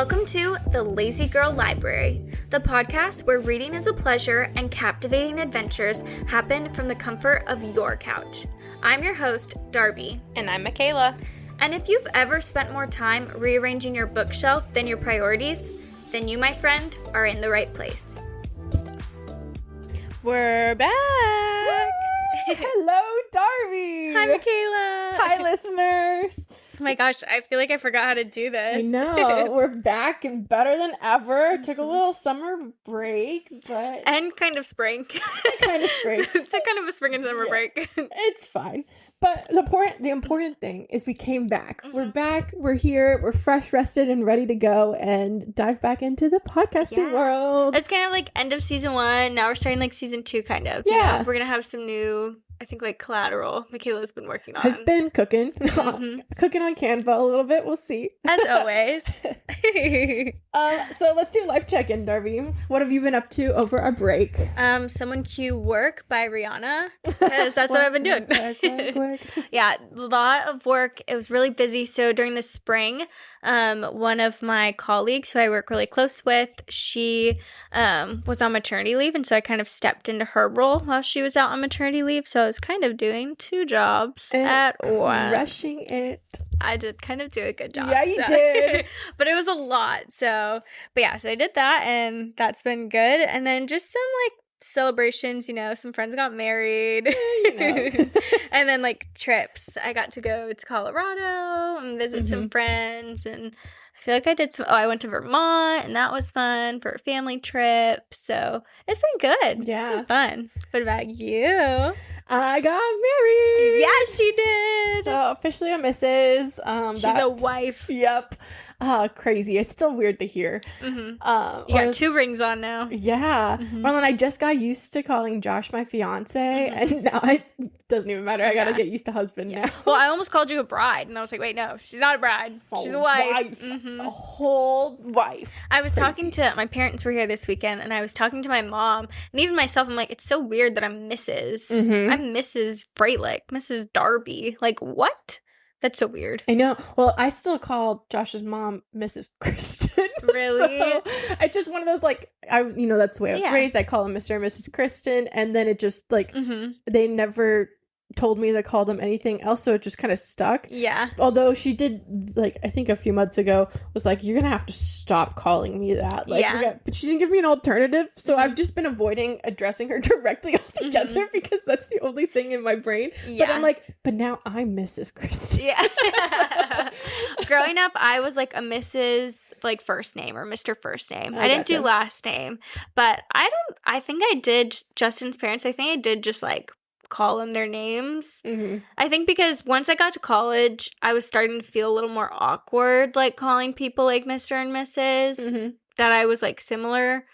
Welcome to The Lazy Girl Library, the podcast where reading is a pleasure and captivating adventures happen from the comfort of your couch. I'm your host, Darbi. And I'm Mikayla. And if you've ever spent more time rearranging your bookshelf than your priorities, then you, my friend, are in the right place. We're back. Hello, Darbi. Hi, Mikayla. Hi, listeners. Oh my gosh, I feel like I forgot how to do this. I know. We're back and better than ever. Took a little summer break, but... And kind of spring. kind of spring. It's a kind of a spring and summer break. It's fine. But the important thing is we came back. Mm-hmm. We're back. We're here. We're fresh, rested, and ready to go and dive back into the podcasting world. It's kind of like end of season 1. Now we're starting like season 2, kind of. Yeah. You know, we're going to have some new... I think like collateral Mikayla's been working on. I've been cooking. Cooking on Canva a little bit. We'll see. As always. So let's do life check-in, Darbi. What have you been up to over our break? Someone cue Work by Rihanna. Because that's what I've been doing. Work. Yeah, a lot of work. It was really busy. So during the spring, one of my colleagues who I work really close with, she was on maternity leave. And so I kind of stepped into her role while she was out on maternity leave. So I was kind of doing 2 jobs at once. Rushing it. I did kind of do a good job. Yeah, you did. But it was a lot. So I did that and that's been good. And then just some like celebrations, you know, some friends got married. You know. And then like trips. I got to go to Colorado and visit some friends, and I feel like I did I went to Vermont and that was fun for a family trip. So it's been good. Yeah. It's been fun. What about you? I got married. Yeah, she did. So officially a Mrs. She's a wife. Yep. Crazy. It's still weird to hear. You got 2 rings on now. Yeah. Well, and I just got used to calling Josh my fiance, and now it doesn't even matter. I gotta get used to husband now. Well, I almost called you a bride, and I was like, wait, no, she's not a bride. She's a wife. A whole wife. I was talking to, my parents were here this weekend, and I was talking to my mom, and even myself, I'm like, it's so weird that I'm Mrs. I'm Mrs. Freilich, Mrs. Darby. Like, what? That's so weird. I know. Well, I still call Josh's mom Mrs. Kristen. Really? So it's just one of those, like, that's the way I was raised. I call him Mr. and Mrs. Kristen, and then it just, like, they never told me to call them anything else, so it just kind of stuck. Yeah. Although she did, like, I think a few months ago, was like, you're gonna have to stop calling me that. Like, but she didn't give me an alternative, so I've just been avoiding addressing her directly altogether because that's the only thing in my brain. Yeah. But I'm like, but now I'm Mrs. Kristen. Yeah. Growing up, I was like a Mrs. like first name or Mr. first name. I didn't do last name, but I think I did Justin's parents. I think I did just like call them their names. I think because once I got to college, I was starting to feel a little more awkward, like calling people like Mr. and Mrs. That I was like similar.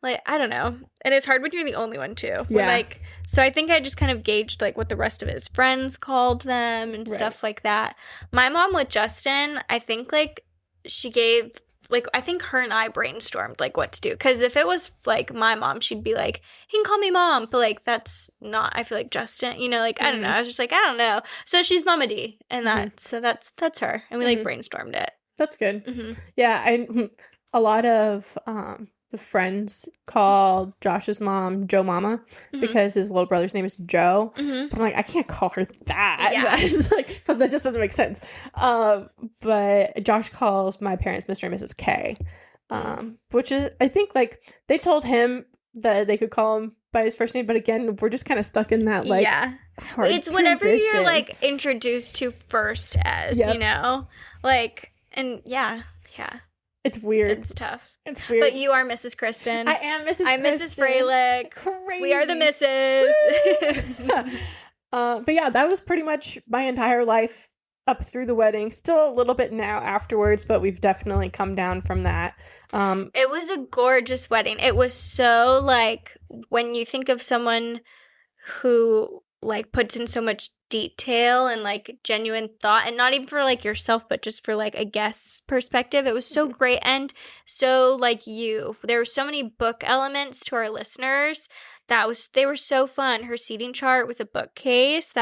Like, I don't know. And it's hard when you're the only one too. Yeah. So I think I just kind of gauged like what the rest of his friends called them and stuff like that. My mom with Justin, I think like she gave like, I think her and I brainstormed, like, what to do. Because if it was, like, my mom, she'd be like, he can call me mom. But, like, that's not, I feel like, Justin. You know, like, I don't know. I was just like, I don't know. So she's Mama D. And so that's her. And we, like, brainstormed it. That's good. Yeah, a lot of the friends call Josh's mom Joe Mama because his little brother's name is Joe. But I'm like, I can't call her that. Yeah. That's like, because that just doesn't make sense. But Josh calls my parents Mr. and Mrs. K, which is, I think, like, they told him that they could call him by his first name. But again, we're just kind of stuck in that, like, hard It's whatever you're, transition. like, introduced to first as, you know? Like, and yeah. It's weird. It's tough. It's weird. But you are Mrs. Kristen. I am Mrs. I'm Kristen. Mrs. Freilich. Crazy. We are the Mrs. But yeah, that was pretty much my entire life up through the wedding. Still a little bit now afterwards, but we've definitely come down from that. It was a gorgeous wedding. It was so, like, when you think of someone who, like, puts in so much detail and, like, genuine thought, and not even for, like, yourself, but just for, like, a guest's perspective, it was so great. And so, like, there were so many book elements to our listeners they were so fun. Her seating chart was a bookcase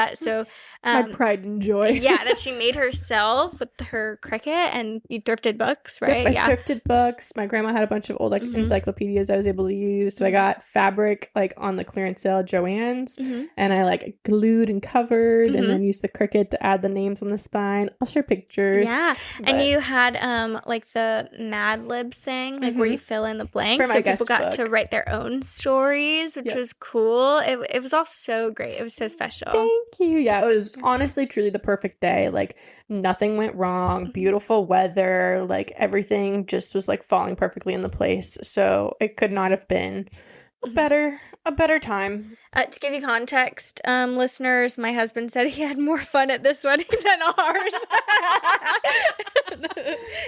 my pride and joy. Yeah, that she made herself with her Cricut, and you thrifted books, right? Yep, I thrifted books. My grandma had a bunch of old encyclopedias I was able to use. So I got fabric on the clearance sale at Joann's, and I glued and covered, and then used the Cricut to add the names on the spine. I'll share pictures. Yeah, and you had the Mad Libs thing, where you fill in the blanks, so people got to write their own stories, which was cool. It was all so great. It was so special. Thank you. Yeah, it was honestly truly the perfect day. Nothing went wrong. Beautiful weather. Everything just was falling perfectly into place. So it could not have been a better time. To give you context, listeners, my husband said he had more fun at this wedding than ours.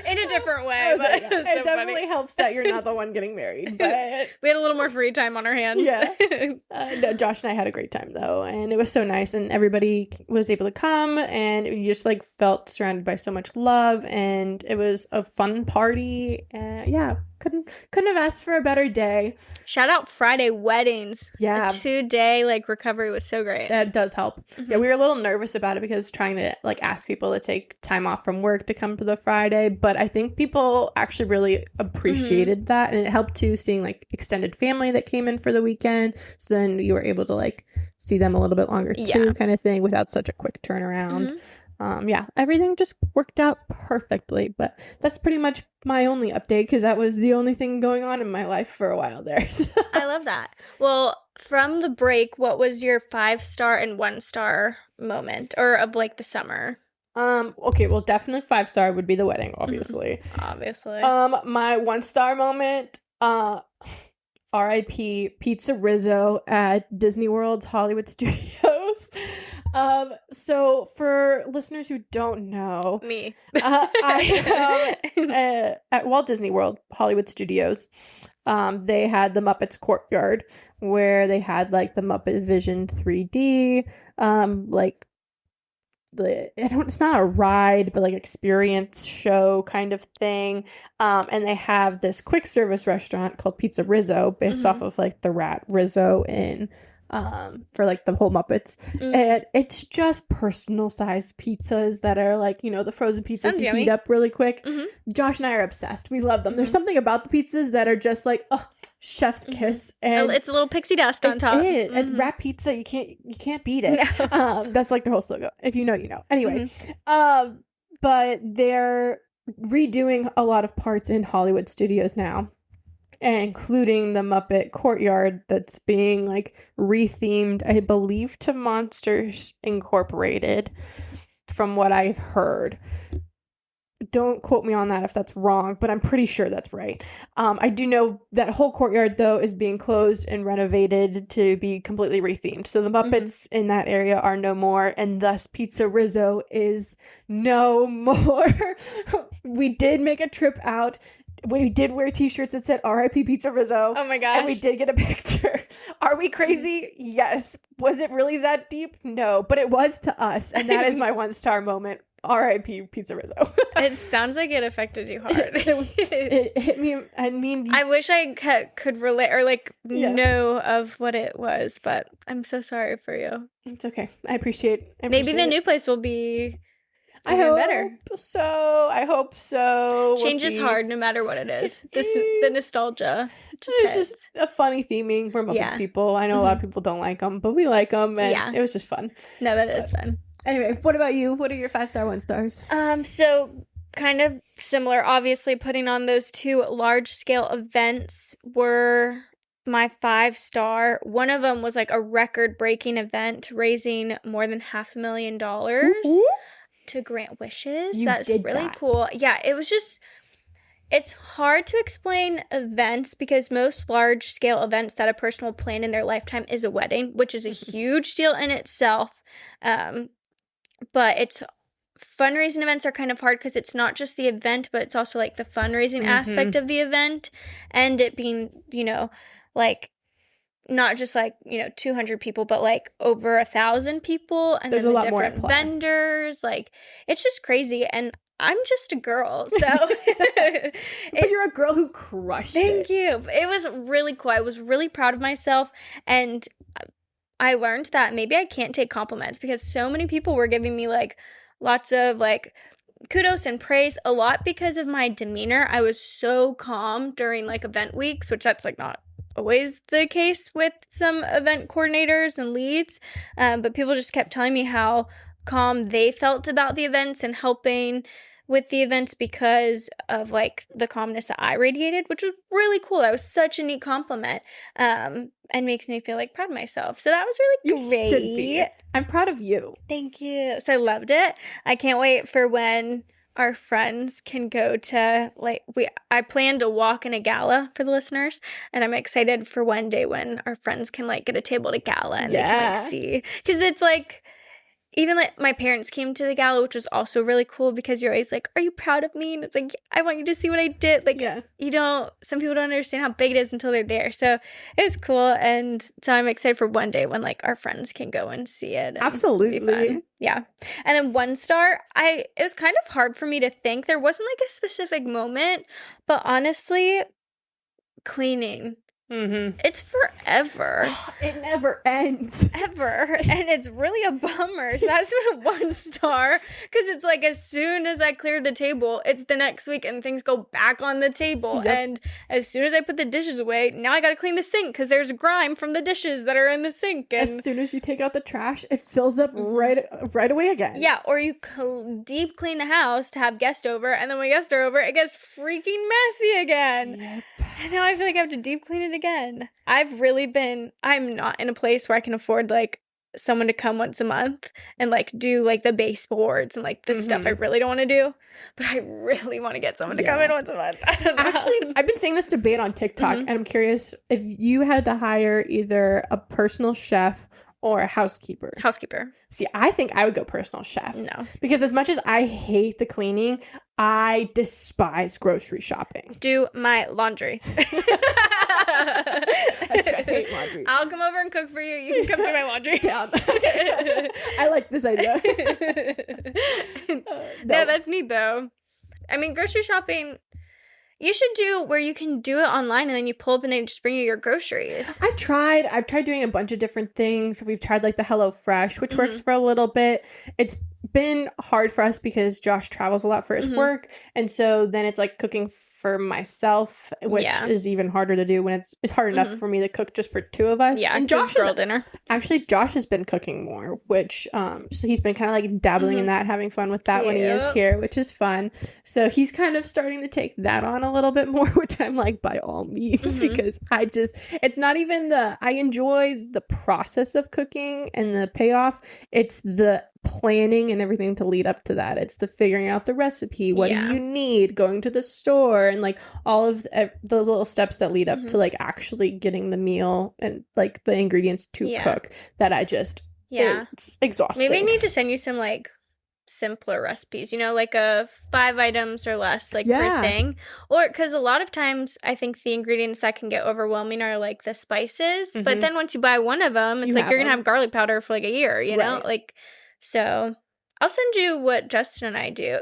In a different way. But it definitely helps that you're not the one getting married. But we had a little more free time on our hands. Yeah. No, Josh and I had a great time, though. And it was so nice. And everybody was able to come. And you just felt surrounded by so much love. And it was a fun party. Yeah. Couldn't have asked for a better day. Shout out Friday weddings. Yeah. The 2-day recovery was so great. That does help. Yeah, we were a little nervous about it because trying to ask people to take time off from work to come to the Friday, but I think people actually really appreciated that, and it helped too, seeing extended family that came in for the weekend. So then you were able to see them a little bit longer too, kind of thing, without such a quick turnaround. Yeah, everything just worked out perfectly, but that's pretty much my only update because that was the only thing going on in my life for a while there. So. I love that. Well, from the break, what was your 5-star and 1-star moment or of the summer? Okay, well, definitely 5-star would be the wedding, obviously. Obviously. My 1-star moment, R.I.P. Pizza Rizzo at Disney World's Hollywood Studios. So for listeners who don't know, me, I at Walt Disney World Hollywood Studios, they had the Muppets Courtyard where they had the Muppet Vision 3D, it's not a ride, but experience show kind of thing. And they have this quick service restaurant called Pizza Rizzo based off of the rat Rizzo in for the whole Muppets. And it's just personal sized pizzas that are the frozen pizzas you heat up really quick. Josh and I are obsessed. We love them. There's something about the pizzas that are just chef's kiss, and it's a little pixie dust on top. It's rat pizza. You can't beat it. No. That's their whole slogan. If you know, you know. Anyway, but they're redoing a lot of parts in Hollywood Studios now, including the Muppet Courtyard that's being rethemed, I believe, to Monsters Incorporated, from what I've heard. Don't quote me on that if that's wrong, but I'm pretty sure that's right. I do know that whole courtyard, though, is being closed and renovated to be completely rethemed. So the Muppets in that area are no more, and thus Pizza Rizzo is no more. We did make a trip out. We did wear t-shirts that said R.I.P. Pizza Rizzo. Oh my gosh. And we did get a picture. Are we crazy? Yes. Was it really that deep? No. But it was to us. And that is my 1-star moment. R.I.P. Pizza Rizzo. It sounds like it affected you hard. It hit me. I mean, I wish I could relate or know of what it was, but I'm so sorry for you. It's okay. I appreciate Maybe the new place will be I hope better. So. I hope so. Change is hard no matter what it is. The nostalgia. It's just a funny theming. We're Muppets people. I know a lot of people don't like them, but we like them, and it was just fun. No, that is fun. Anyway, what about you? What are your 5-star, 1-stars? So kind of similar. Obviously, putting on those 2 large-scale events were my 5-star. One of them was a record-breaking event, raising more than $500,000 to grant wishes. That's really cool. Yeah, it was just. It's hard to explain events because most large-scale events that a person will plan in their lifetime is a wedding, which is a huge deal in itself. But fundraising events are kind of hard because it's not just the event, but it's also the fundraising aspect of the event, and it being, not just 200 people, but over 1,000 people, and there's then a lot different more at play. Vendors. It's just crazy, and I'm just a girl, so. But you're a girl who crushed it. Thank you. It was really cool. I was really proud of myself, and I learned that maybe I can't take compliments because so many people were giving me like lots of like kudos and praise, a lot because of my demeanor. I was so calm during like event weeks, which that's like not always the case with some event coordinators and leads, but people just kept telling me how calm they felt about the events and helping with the events because of like the calmness that I radiated, which was really cool. That was such a neat compliment, and makes me feel like proud of myself. So that was really great. You should be. I'm proud of you. Thank you. So I loved it. I can't wait for when our friends can go to I plan to walk in a gala for the listeners, and I'm excited for one day when our friends can like get a table at a gala and they can like see, because it's like, even like my parents came to the gala, which was also really cool because you're always like, are you proud of me? And it's like, I want you to see what I did. Like, some people don't understand how big it is until they're there. So it was cool. And so I'm excited for one day when like our friends can go and see it. Absolutely. Yeah. And then 1 star, it was kind of hard for me to think. There wasn't like a specific moment, but honestly, cleaning. Mm-hmm. It's forever. It never ends. Ever. And it's really a bummer. So that's been a 1 star. Because it's like as soon as I cleared the table, it's the next week and things go back on the table. Yep. And as soon as I put the dishes away, now I got to clean the sink because there's grime from the dishes that are in the sink. And as soon as you take out the trash, it fills up right away again. Yeah. Or you deep clean the house to have guests over. And then when guests are over, it gets freaking messy again. Yep. And now I feel like I have to deep clean it again. I'm not in a place where I can afford like someone to come once a month and like do like the baseboards and like the stuff I really don't want to do. But I really want to get someone to come in once a month. I don't know. Actually, I've been seeing this debate on TikTok, and I'm curious if you had to hire either a personal chef or a housekeeper. See, I think I would go personal chef. No. Because as much as I hate the cleaning, I despise grocery shopping. Do my laundry. I hate laundry. I'll come over and cook for you. You can come do my laundry. Down. I like this idea. No, that's neat though. I mean, grocery shopping, you should do where you can do it online and then you pull up and they just bring you your groceries. I've tried doing a bunch of different things. We've tried like the HelloFresh, which works for a little bit. It's been hard for us because Josh travels a lot for his work. And so then it's like cooking for myself, which is even harder to do when it's hard enough for me to cook just for 2 of us. Yeah, and Josh dinner. Actually, Josh has been cooking more, which so he's been kind of like dabbling in that, having fun with that when he is here, which is fun. So he's kind of starting to take that on a little bit more, which I'm like, by all means, because it's not even I enjoy the process of cooking and the payoff. It's the planning and everything to lead up to that. It's the figuring out the recipe, what do you need, going to the store, and like all of the little steps that lead up to like actually getting the meal and like the ingredients to cook that it's exhausting. Maybe I need to send you some like simpler recipes, like a 5 items or less like per thing, or because a lot of times I think the ingredients that can get overwhelming are like the spices, but then once you buy one of them, it's like you're gonna have garlic powder for like a year, you know, like. So I'll send you what Justin and I do.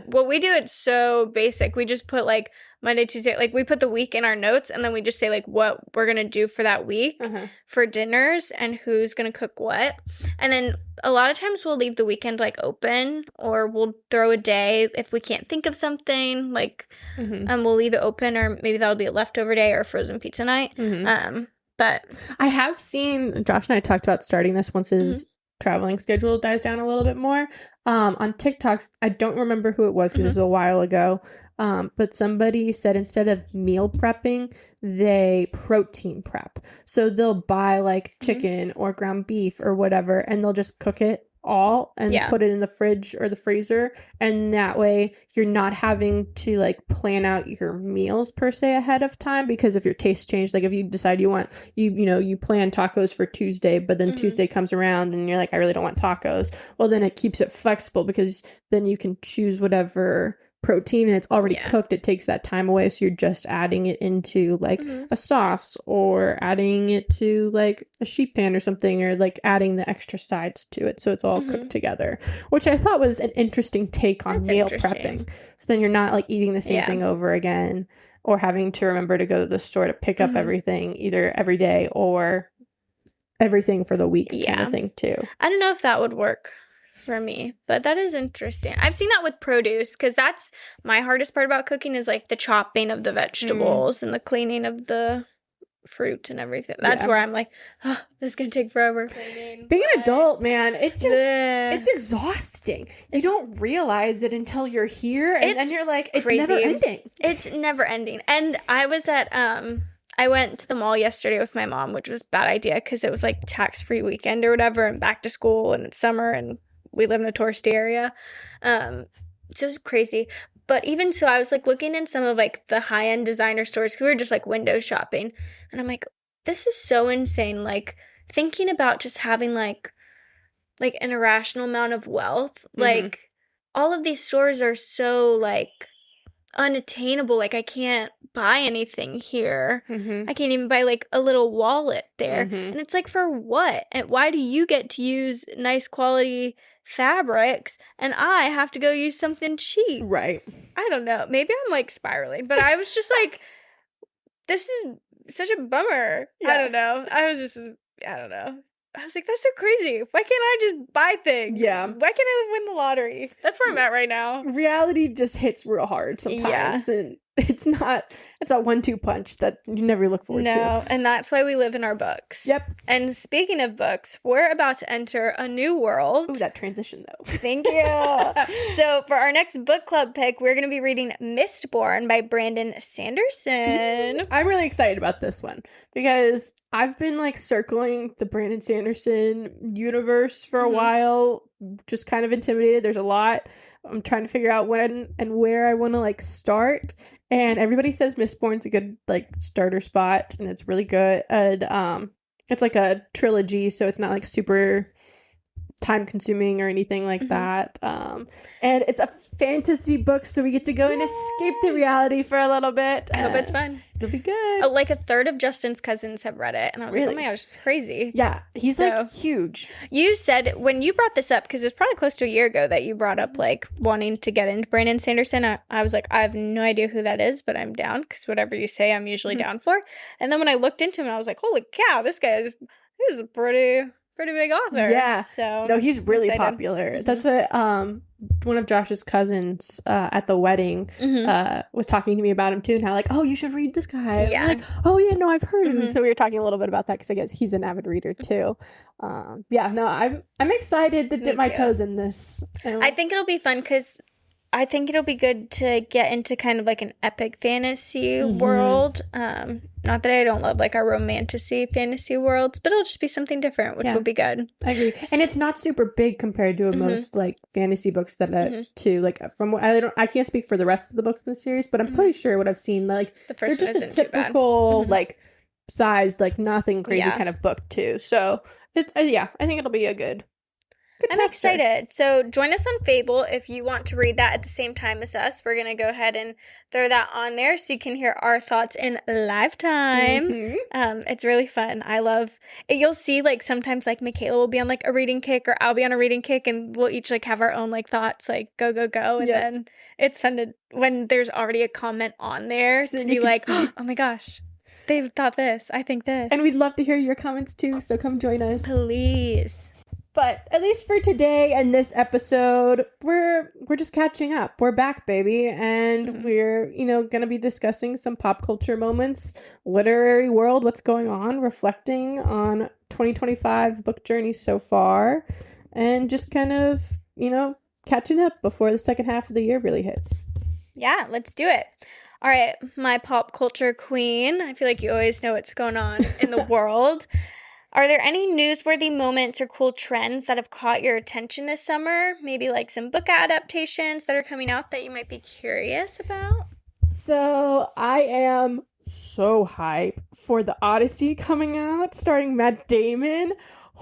What we do, it's so basic. We just put like Monday, Tuesday, like we put the week in our notes and then we just say like what we're going to do for that week for dinners and who's going to cook what. And then a lot of times we'll leave the weekend like open, or we'll throw a day if we can't think of something like we'll leave it open, or maybe that'll be a leftover day or a frozen pizza night. But I have seen Josh and I talked about starting this once his traveling schedule dies down a little bit more. On TikToks, I don't remember who it was because it was a while ago, but somebody said instead of meal prepping, they protein prep. So they'll buy like chicken or ground beef or whatever, and they'll just cook it all and put it in the fridge or the freezer, and that way you're not having to like plan out your meals per se ahead of time, because if your tastes change, like if you decide you want you plan tacos for Tuesday, but then Tuesday comes around and you're like, I really don't want tacos, well then it keeps it flexible because then you can choose whatever protein and it's already cooked, it takes that time away. So you're just adding it into like a sauce or adding it to like a sheet pan or something, or like adding the extra sides to it. So it's all cooked together, which I thought was an interesting take on meal prepping. So then you're not like eating the same thing over again or having to remember to go to the store to pick up everything either every day or everything for the week kind of thing too. I don't know if that would work for me, but that is interesting. I've seen that with produce, because that's my hardest part about cooking is like the chopping of the vegetables and the cleaning of the fruit and everything. That's where I'm like, oh, this is gonna take forever. Being an adult, man, it's exhausting. You don't realize it until you're here, and then you're like, it's never ending. It's never ending. And I was at I went to the mall yesterday with my mom, which was a bad idea because it was like tax-free weekend or whatever, and back to school, and it's summer, and we live in a touristy area. It's just crazy. But even so, I was like looking in some of like the high-end designer stores, because we were just like window shopping. And I'm like, this is so insane. Like thinking about just having like an irrational amount of wealth. Like all of these stores are so like unattainable. Like I can't buy anything here. I can't even buy like a little wallet there. And it's like, for what? And why do you get to use nice quality fabrics and I have to go use something cheap? Right. I don't know. Maybe I'm like spiraling, but I was just like, this is such a bummer. I don't know. I don't know. I was like, that's so crazy. Why can't I just buy things? Yeah. Why can't I win the lottery? That's where I'm at right now. Reality just hits real hard sometimes. And it's a 1-2 punch that you never look forward to. No, and that's why we live in our books. Yep. And speaking of books, we're about to enter a new world. Ooh, that transition though. Thank you. So for our next book club pick, we're going to be reading Mistborn by Brandon Sanderson. I'm really excited about this one because I've been like circling the Brandon Sanderson universe for a while, just kind of intimidated. There's a lot. I'm trying to figure out when and where I want to like start. And everybody says Mistborn's a good like starter spot, and it's really good. And it's like a trilogy, so it's not like super time consuming or anything like that. And it's a fantasy book, so we get to go and escape the reality for a little bit. I hope it's fun. It'll be good. Like a third of Justin's cousins have read it, and I was like, oh my gosh, it's crazy. Yeah, he's like huge. You said when you brought this up, because it was probably close to a year ago that you brought up like wanting to get into Brandon Sanderson. I was like, I have no idea who that is, but I'm down, because whatever you say, I'm usually down for. And then when I looked into him, I was like, holy cow, this guy is a pretty big author. Yeah. So no, he's really popular. That's what one of Josh's cousins at the wedding was talking to me about him too, and how like, oh, you should read this guy. Yeah. I'm like, oh yeah, no, I've heard him. So we were talking a little bit about that because I guess he's an avid reader too. I'm excited to dip my toes in this. I think it'll be fun because I think it'll be good to get into kind of like an epic fantasy world. Not that I don't love like our romantasy fantasy worlds, but it'll just be something different, which will be good. I agree. And it's not super big compared to most like fantasy books that too. Like from what I can't speak for the rest of the books in the series, but I'm pretty sure what I've seen, like they're just a typical like sized, like nothing crazy kind of book too. So I think it'll be a good. I'm excited. So join us on Fable if you want to read that at the same time as us. We're going to go ahead and throw that on there so you can hear our thoughts in live time. It's really fun. I love it. You'll see like sometimes like Mikayla will be on like a reading kick, or I'll be on a reading kick, and we'll each like have our own like thoughts, like go. And then it's fun to, when there's already a comment on there, to be like, oh my gosh, they thought this. I think this. And we'd love to hear your comments too. So come join us. Please. But at least for today and this episode, we're just catching up. We're back, baby. And we're, going to be discussing some pop culture moments, literary world, what's going on, reflecting on 2025 book journey so far, and just kind of, catching up before the second half of the year really hits. Yeah, let's do it. All right, my pop culture queen. I feel like you always know what's going on in the world. Are there any newsworthy moments or cool trends that have caught your attention this summer? Maybe like some book adaptations that are coming out that you might be curious about? So I am so hype for the Odyssey coming out, starring Matt Damon.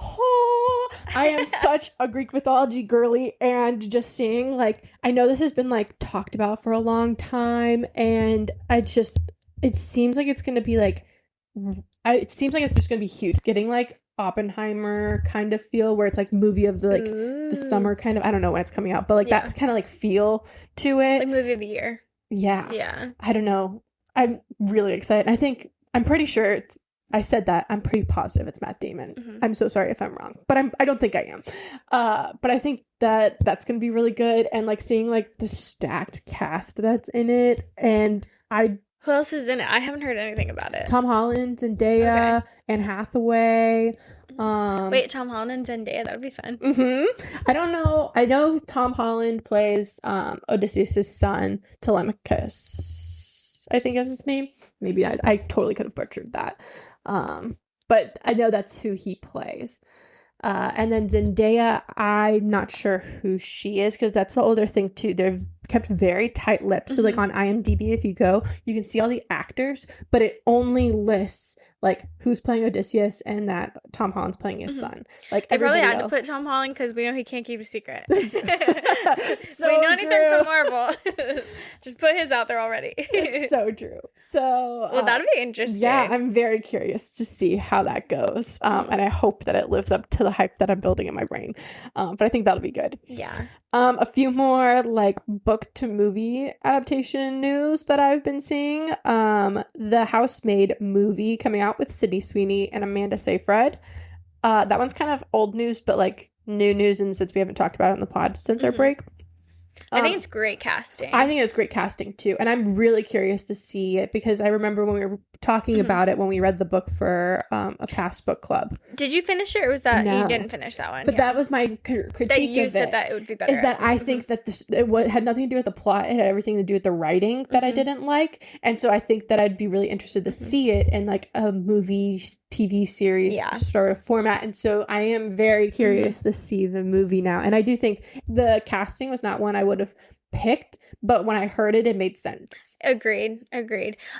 Oh, I am such a Greek mythology girly, and just seeing, like, I know this has been, like, talked about for a long time, and it seems like it's going to be, like, it seems like it's just going to be huge. Getting, like, Oppenheimer kind of feel, where it's, like, movie of the, like, the summer kind of, I don't know when it's coming out, but, like, that kind of, like, feel to it. Like, movie of the year. Yeah. Yeah. I don't know. I'm really excited. I'm pretty sure I said that. I'm pretty positive it's Matt Damon. Mm-hmm. I'm so sorry if I'm wrong, but I don't think I am. But I think that's going to be really good. And, like, seeing, like, the stacked cast that's in it. And who else is in it? I haven't heard anything about it. Tom Holland, Zendaya, Anne Hathaway. Wait, Tom Holland and Zendaya, that would be fun. Mm-hmm. I don't know. I know Tom Holland plays Odysseus' son, Telemachus, I think is his name. Maybe I totally could have butchered that. But I know that's who he plays. And then Zendaya, I'm not sure who she is, because that's the older thing too. They've kept very tight lips. So, like, on IMDb, if you go, you can see all the actors, but it only lists, like, who's playing Odysseus and that Tom Holland's playing his son. Like, they probably had else. to put Tom Holland because we know he can't keep a secret. So we know anything true. from Marvel. Just put his out there already. It's so true. So, well, that'd be interesting. Yeah, I'm very curious to see how that goes. And I hope that it lives up to the hype that I'm building in my brain. But I think that'll be good. Yeah. A few more, like, book to movie adaptation news that I've been seeing. The Housemaid movie coming out with Sydney Sweeney and Amanda Seyfried. That one's kind of old news, but, like, new news, and since we haven't talked about it in the pod since our break. I think it's great casting. I think it's great casting too, and I'm really curious to see it, because I remember when we were talking about it when we read the book for a past book club. Did you finish it, or was that you didn't finish that one? But that was my critique that you of said it, that it would be better. Is that I think that it had nothing to do with the plot; it had everything to do with the writing that I didn't like, and so I think that I'd be really interested to see it in, like, a movie, TV series sort of format. And so I am very curious to see the movie now, and I do think the casting was not one I would have picked, but when I heard it made sense. Agreed.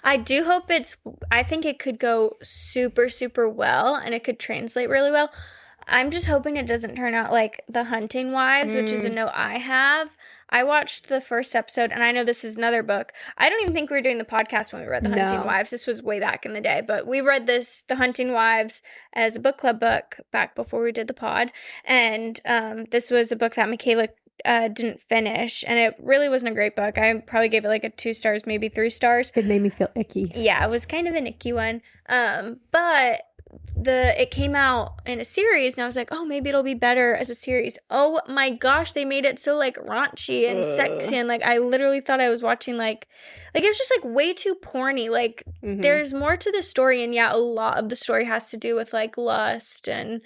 I do hope I think it could go super, super well, and it could translate really well. I'm just hoping it doesn't turn out like The Hunting Wives, which is a note I have. I watched the first episode, and I know this is another book. I don't even think we were doing the podcast when we read The Hunting Wives. This was way back in the day, but we read The Hunting Wives, as a book club book back before we did the pod, and this was a book that Mikayla didn't finish, and it really wasn't a great book. I probably gave it like a 2 stars, maybe 3 stars. It made me feel icky. Yeah, it was kind of an icky one. But it came out in a series, and I was like, oh, maybe it'll be better as a series. Oh my gosh, they made it so, like, raunchy and sexy, and, like, I literally thought I was watching like it was just, like, way too porny. Like, there's more to the story, and yeah, a lot of the story has to do with, like, lust and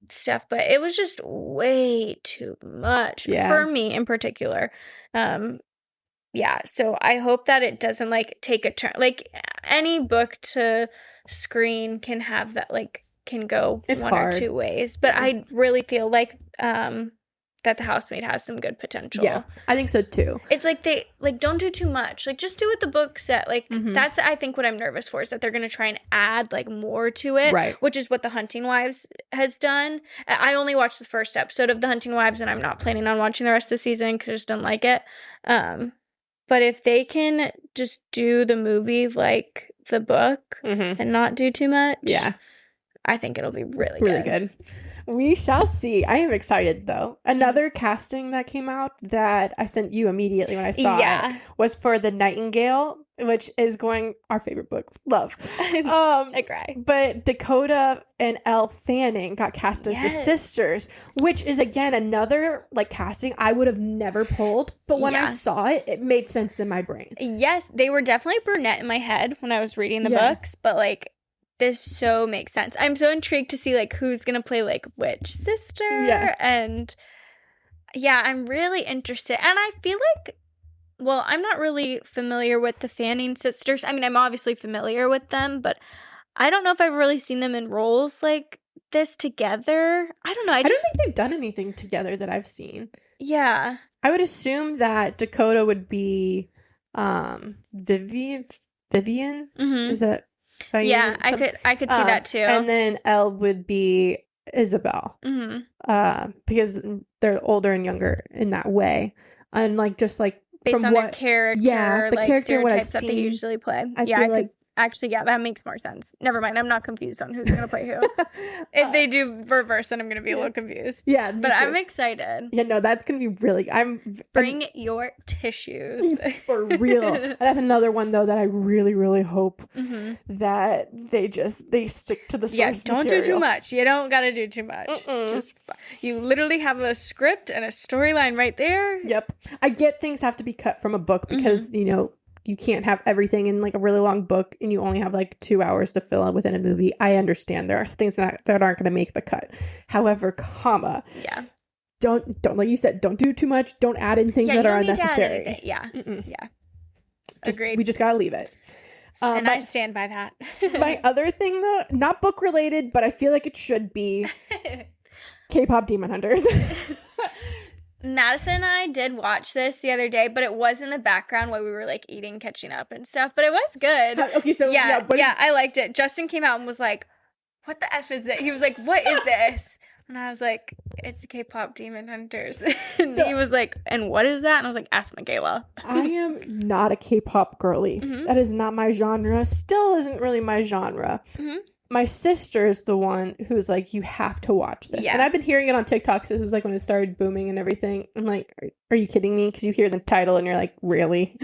stuff, but it was just way too much for me in particular. So I hope that it doesn't, like, take a turn. Like, any book to screen can have that, like, can go one or two ways, but I really feel like that The Housemaid has some good potential. Yeah, I think so too. It's like they, like, don't do too much. Like, just do what the book said. Like, that's, I think, what I'm nervous for, is that they're going to try and add, like, more to it. Right. Which is what The Hunting Wives has done. I only watched the first episode of The Hunting Wives, and I'm not planning on watching the rest of the season because I just don't like it. But if they can just do the movie like the book and not do too much, I think it'll be really good. Really good. We shall see. I am excited, though. Another casting that came out that I sent you immediately when I saw it was for The Nightingale, which is our favorite book. Love. I cry. But Dakota and Elle Fanning got cast as the sisters, which is, again, another, like, casting I would have never pulled. But when I saw it, it made sense in my brain. Yes, they were definitely brunette in my head when I was reading the books, but, like, this so makes sense. I'm so intrigued to see, like, who's gonna play, like, which sister. And I'm really interested. And I feel like, well, I'm not really familiar with the Fanning sisters. I mean, I'm obviously familiar with them, but I don't know if I've really seen them in roles like this together. I don't know. I don't think they've done anything together that I've seen. Yeah. I would assume that Dakota would be Vivian. Is that? Yeah, I could see that too. And then Elle would be Isabel. Because they're older and younger in that way, and like just like based on their character, the like character stereotypes that they usually play. I feel like actually, yeah, that makes more sense. Never mind, I'm not confused on who's gonna play who. If they do reverse, then I'm gonna be a little confused. Yeah, but I'm excited. Yeah, no, that's gonna be really. Bring your tissues for real. And that's another one though that I really, really hope that they stick to the source don't material. do too much. You don't gotta do too much. Just you literally have a script and a storyline right there. Yep, I get things have to be cut from a book because you know. You can't have everything in like a really long book and you only have like 2 hours to fill in within a movie. I understand there are things that aren't going to make the cut. However, don't like you said, don't do too much. Don't add in things that are unnecessary. Yeah. Agreed. We just got to leave it. And I stand by that. My other thing though, not book related, but I feel like it should be K-pop Demon Hunters. Madison and I did watch this the other day, but it was in the background while we were like eating, catching up and stuff, but it was good. Okay, so yeah, I liked it. Justin came out and was like, what the F is that? He was like, what is this? And I was like, it's the K-pop Demon Hunters. And he was like, and what is that? And I was like, ask Mikayla. I am not a K-pop girly. That is not my genre. Still isn't really my genre. My sister's the one who's like, you have to watch this. And I've been hearing it on TikTok. So this was like when it started booming and everything. I'm like, are you kidding me? Because you hear the title and you're like, really?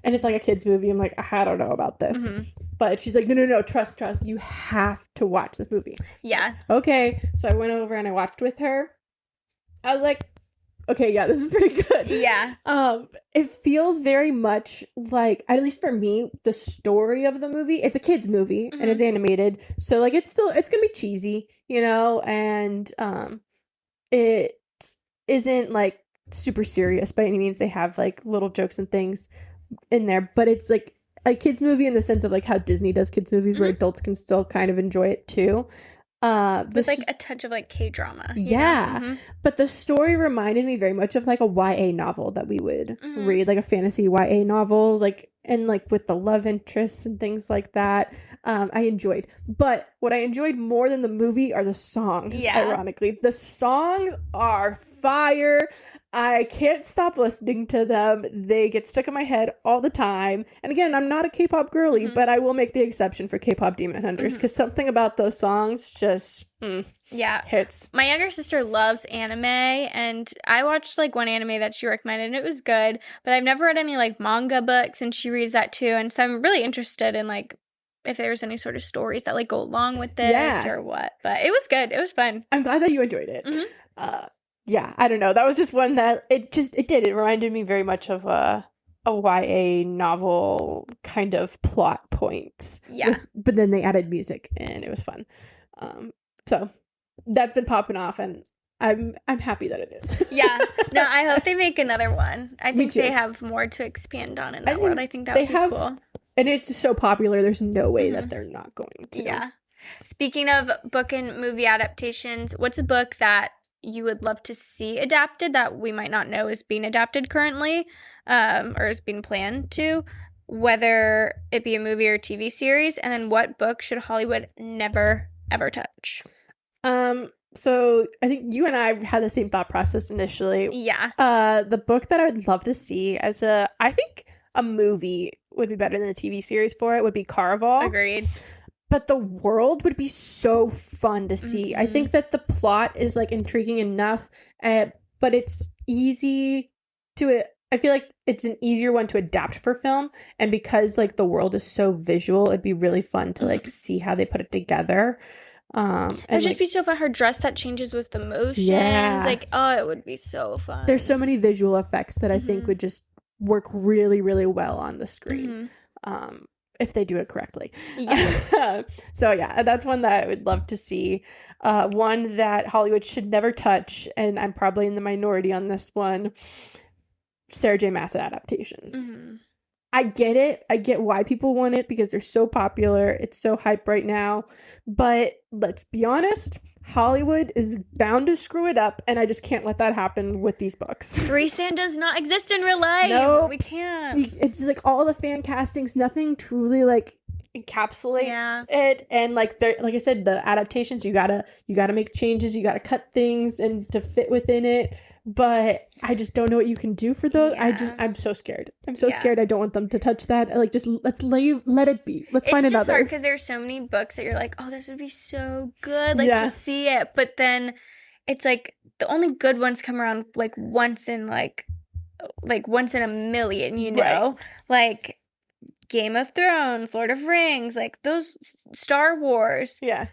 And it's like a kid's movie. I'm like, I don't know about this. But she's like, no, trust. You have to watch this movie. Yeah. Okay. So I went over and I watched with her. I was like, okay, yeah, this is pretty good. Yeah. It feels very much like, at least for me, the story of the movie, it's a kid's movie and it's animated. So like it's going to be cheesy, you know, and it isn't like super serious by any means. They have like little jokes and things in there, but it's like a kid's movie in the sense of like how Disney does kids movies where adults can still kind of enjoy it too. With like a touch of like K-drama. Yeah. But the story reminded me very much of like a YA novel that we would read, like a fantasy YA novel, like, and like with the love interests and things like that. I enjoyed. But what I enjoyed more than the movie are the songs, ironically. The songs are fire. I can't stop listening to them. They get stuck in my head all the time. And again, I'm not a K-pop girly, but I will make the exception for K-pop Demon Hunters because something about those songs just hits. My younger sister loves anime, and I watched like one anime that she recommended and it was good, but I've never read any like manga books, and she reads that too, and so I'm really interested in like if there's any sort of stories that like go along with this or what. But it was good. It was fun. I'm glad that you enjoyed it. Yeah, I don't know. That was just one that it did. It reminded me very much of a YA novel kind of plot points. Yeah. But then they added music and it was fun. So that's been popping off and I'm happy that it is. Yeah. No, I hope they make another one. I think they have more to expand on in that world. I think that would be cool. And it's just so popular, there's no way that they're not going to. Yeah. Speaking of book and movie adaptations, what's a book that you would love to see adapted that we might not know is being adapted currently, or is being planned to, whether it be a movie or TV series? And then what book should Hollywood never, ever touch? So I think you and I had the same thought process initially. Yeah. The book that I would love to see I think a movie would be better than a TV series for it would be Caraval. Agreed. But the world would be so fun to see. I think that the plot is like intriguing enough, but it's easy to. I feel like it's an easier one to adapt for film, and because like the world is so visual, it'd be really fun to like see how they put it together. It'd just be so fun. Her dress that changes with the motions. Yeah. Like, oh, it would be so fun. There's so many visual effects that I think would just work really, really well on the screen. If they do it correctly. Yeah. So yeah, that's one that I would love to see. One that Hollywood should never touch, and I'm probably in the minority on this one, Sarah J. Maas adaptations. I get it. I get why people want it because they're so popular. It's so hype right now. But let's be honest, Hollywood is bound to screw it up, and I just can't let that happen with these books. Greaseland does not exist in real life. Nope. We can't. It's like all the fan castings, nothing truly like encapsulates it. And like I said, the adaptations, you gotta make changes, you gotta cut things and to fit within it. But I just don't know what you can do for those. I'm so scared. I'm so scared. I don't want them to touch that. Like, just let it be. Let's find another. It's just hard because there's so many books that you're like, oh, this would be so good, like to see it. But then it's like the only good ones come around like once in a million, you know, like Game of Thrones, Lord of Rings, like those Star Wars. Yeah,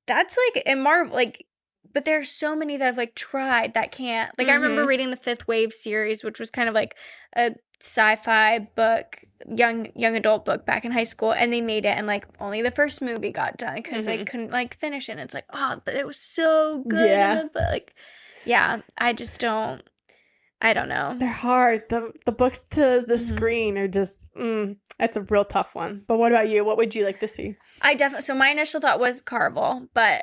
that's like in Marvel, like. But there are so many that I've like tried that can't. Like I remember reading the Fifth Wave series, which was kind of like a sci-fi book, young adult book back in high school, and they made it, and like only the first movie got done because they couldn't like finish it. And it's like, oh, but it was so good in the book. Yeah, I just don't. I don't know. They're hard. The books to the screen are just. That's a real tough one. But what about you? What would you like to see? So my initial thought was Carvel, but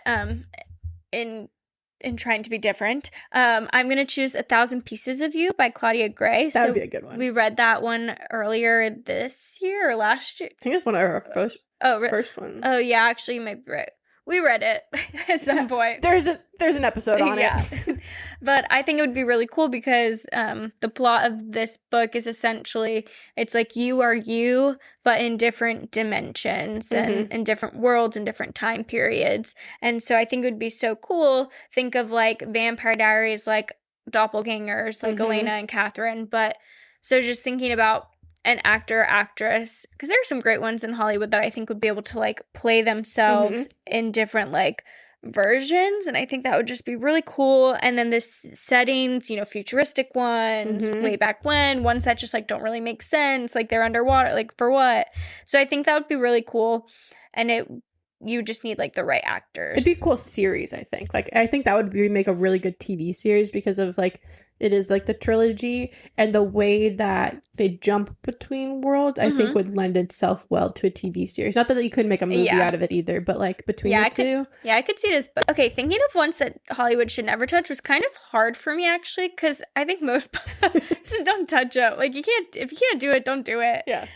in trying to be different, I'm going to choose 1,000 Pieces of You by Claudia Gray. That would be a good one. We read that one earlier this year or last year. I think it's one of our first ones. Oh, yeah, actually, you might be right. We read it at some point. There's an episode on it. But I think it would be really cool because the plot of this book is essentially, it's like you are you, but in different dimensions and in different worlds and different time periods. And so I think it would be so cool. Think of like Vampire Diaries, like doppelgangers, like Elena and Catherine. But so just thinking about an actor or actress, because there are some great ones in Hollywood that I think would be able to like play themselves in different like versions, and I think that would just be really cool. And then the settings, you know, futuristic ones, way back when, ones that just like don't really make sense, like they're underwater, like for what? So I think that would be really cool, and you just need like the right actors. It'd be a cool series, I think. Like I think that would make a really good TV series because of like it is like the trilogy, and the way that they jump between worlds, I think would lend itself well to a TV series. Not that you couldn't make a movie out of it either, but like between the two. I could see it as. Okay, thinking of ones that Hollywood should never touch was kind of hard for me actually, because I think most just don't touch it. Like if you can't do it, don't do it. Yeah.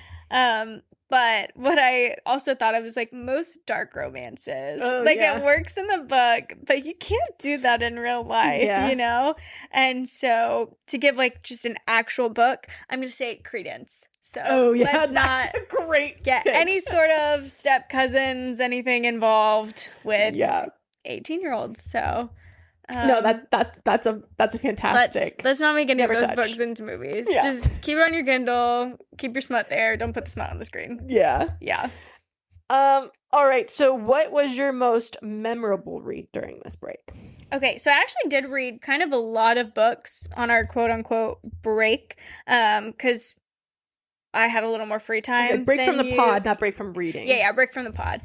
But what I also thought of is like most dark romances. It works in the book, but you can't do that in real life, you know? And so to give like just an actual book, I'm going to say Credence. So let's that's a great get pick. Any sort of step cousins, anything involved with 18-year-olds. So no, that's a fantastic. Let's not make any of those books into movies. Yeah. Just keep it on your Kindle. Keep your smut there. Don't put the smut on the screen. Yeah. Yeah. All right. So, what was your most memorable read during this break? Okay, so I actually did read kind of a lot of books on our quote unquote break, because I had a little more free time. Break from the pod, not break from reading. Yeah, break from the pod.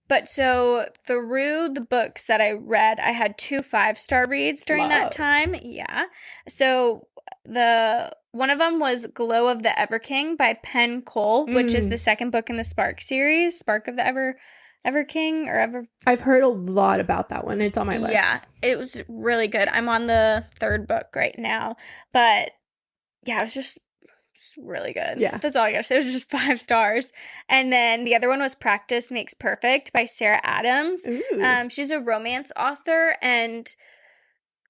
But so through the books that I read, I had 2 5-star reads during that time. Yeah. So one of them was Glow of the Everking by Penn Cole, which is the second book in the Spark series, Spark of the Everking or Ever. I've heard a lot about that one. It's on my list. Yeah, it was really good. I'm on the 3rd book right now, but yeah, it was just really good. Yeah. That's all I gotta say. It was just 5 stars. And then the other one was Practice Makes Perfect by Sarah Adams. Ooh. She's a romance author, and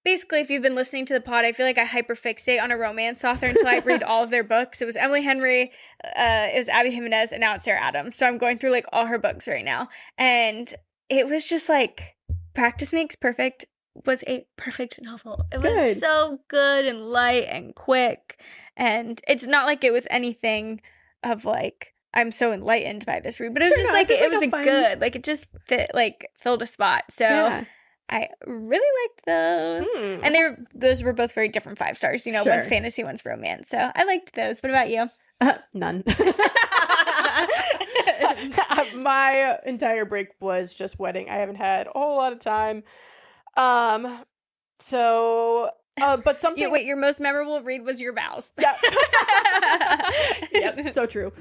basically, if you've been listening to the pod, I feel like I hyperfixate on a romance author until I read all of their books. It was Emily Henry, it was Abby Jimenez, and now it's Sarah Adams. So I'm going through like all her books right now. And it was just like Practice Makes Perfect was a perfect novel. It was so good and light and quick. And it's not like it was anything of like, I'm so enlightened by this read, but it was it was good, like it just filled a spot. So I really liked those. And those were both very different 5 stars. You know, one's fantasy, one's romance. So I liked those. What about you? None. My entire break was just wedding. I haven't had a whole lot of time. But something. Your most memorable read was Your Vows. Yeah. Yep. So true.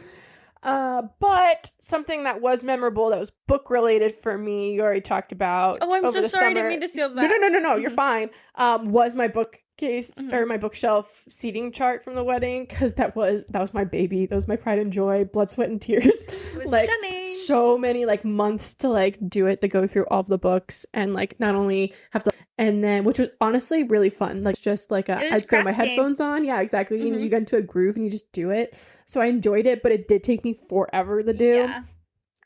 But something that was memorable, that was book related for me, you already talked about. Oh, I'm so sorry. I summer. didn't mean to steal that. No, you're fine. Was my bookcase or my bookshelf seating chart from the wedding, because that was my baby. That was my pride and joy, blood, sweat, and tears. It was like stunning. So many like months to like do it, to go through all of the books and like not only have to, and then which was honestly really fun. Like just like I'd throw my headphones on. Yeah, exactly. And you get into a groove and you just do it. So I enjoyed it, but it did take me forever to do. Yeah.